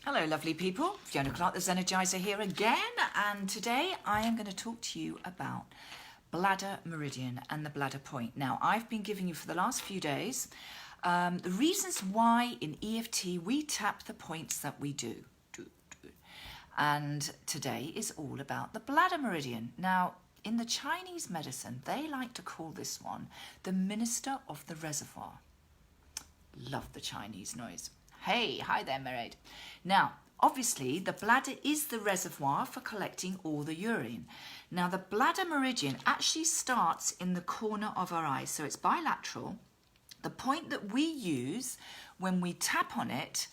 Hello lovely people, Fiona Clark the Zenergizer here again, and today I am going to talk to you about bladder meridian and the bladder point. Now I've been giving you for the last few days the reasons why in EFT we tap the points that we do. And today is all about the bladder meridian. Now in the Chinese medicine they like to call this one the minister of the reservoir. Love the Chinese noise. Hey, hi there, Meraid. Now, obviously, the bladder is the reservoir for collecting all the urine. Now, the bladder meridian actually starts in the corner of our eye, so it's bilateral. The point that we use when we tap on it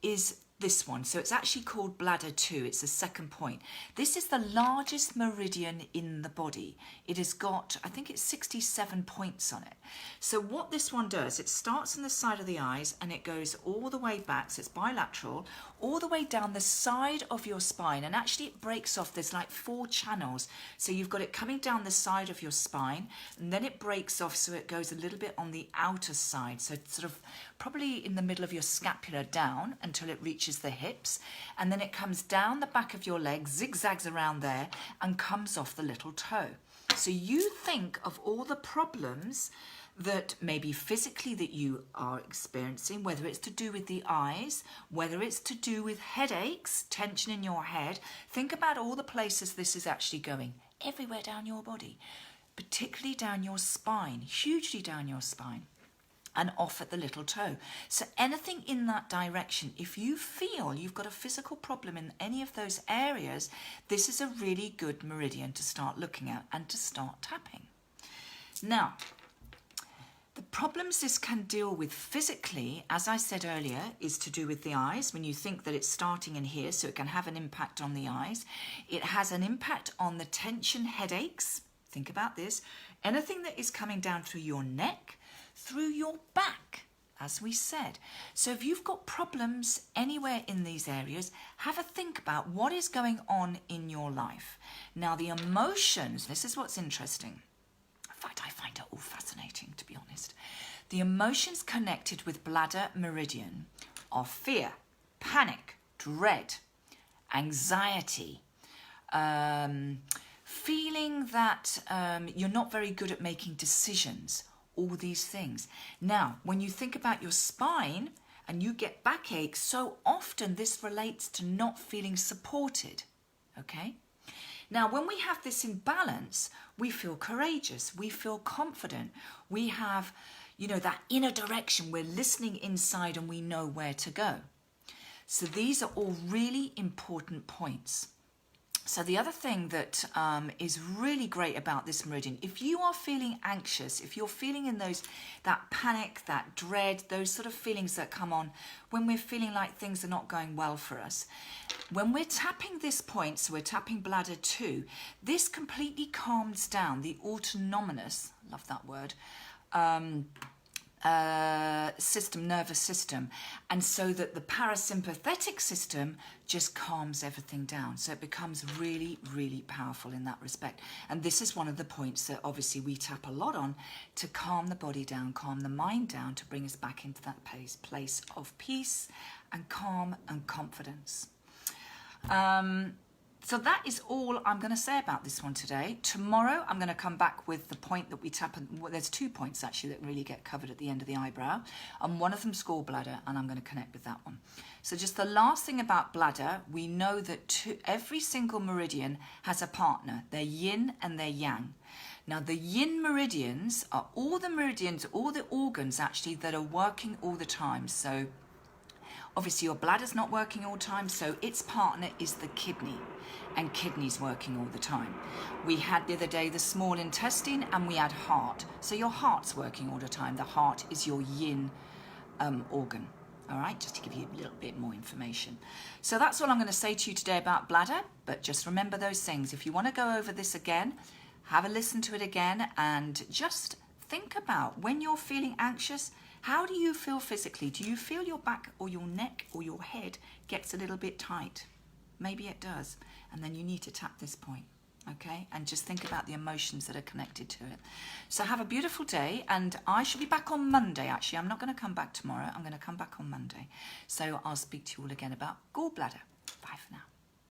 is this one. So it's actually called bladder 2. It's the second point. This is the largest meridian in the body. It has got, I think it's 67 points on it. So what this one does, it starts on the side of the eyes and it goes all the way back, so it's bilateral, all the way down the side of your spine, and actually it breaks off. There's like 4 channels. So you've got it coming down the side of your spine, and then it breaks off so it goes a little bit on the outer side. So it's sort of probably in the middle of your scapula down until it reaches the hips, and then it comes down the back of your leg, zigzags around there, and comes off the little toe. So you think of all the problems that maybe physically that you are experiencing, whether it's to do with the eyes, whether it's to do with headaches, tension in your head. Think about all the places this is actually going, everywhere down your body, particularly down your spine, hugely down your spine, and off at the little toe. So anything in that direction, if you feel you've got a physical problem in any of those areas, this is a really good meridian to start looking at and to start tapping. Now, the problems this can deal with physically, as I said earlier, is to do with the eyes. When you think that it's starting in here, so it can have an impact on the eyes. It has an impact on the tension, headaches. Think about this. Anything that is coming down through your neck, through your back, as we said. So if you've got problems anywhere in these areas, have a think about what is going on in your life. Now the emotions, this is what's interesting. In fact, I find it all fascinating, to be honest. The emotions connected with bladder meridian are fear, panic, dread, anxiety, feeling that you're not very good at making decisions, all these things. Now, when you think about your spine and you get backache, so often this relates to not feeling supported, okay? Now, when we have this imbalance, we feel courageous, we feel confident, we have, you know, that inner direction, we're listening inside and we know where to go. So these are all really important points. So the other thing that is really great about this meridian, if you are feeling anxious, if you're feeling in that panic, that dread, those sort of feelings that come on when we're feeling like things are not going well for us, when we're tapping this point, so we're tapping bladder 2, this completely calms down the autonomous, love that word, nervous system, and so that the parasympathetic system just calms everything down. So it becomes really, really powerful in that respect. And this is one of the points that obviously we tap a lot on to calm the body down, calm the mind down, to bring us back into that place of peace and calm and confidence. So that is all I'm going to say about this one today. Tomorrow I'm going to come back with the point that we tap. Well, there's 2 points actually that really get covered at the end of the eyebrow, and one of them's gallbladder, and I'm going to connect with that one. So just the last thing about bladder, we know that every single meridian has a partner. They're yin and they're yang. Now the yin meridians are all the meridians, all the organs actually that are working all the time. So obviously your bladder's not working all the time, so its partner is the kidney, and kidney's working all the time. We had the other day the small intestine, and we had heart. So your heart's working all the time. The heart is your yin organ. All right, just to give you a little bit more information. So that's all I'm going to say to you today about bladder, but just remember those things. If you want to go over this again, have a listen to it again, and just think about when you're feeling anxious, how do you feel physically? Do you feel your back or your neck or your head gets a little bit tight? Maybe it does. And then you need to tap this point. Okay, and just think about the emotions that are connected to it. So have a beautiful day, and I shall be back on Monday. Actually, I'm not going to come back tomorrow. I'm going to come back on Monday. So I'll speak to you all again about gallbladder.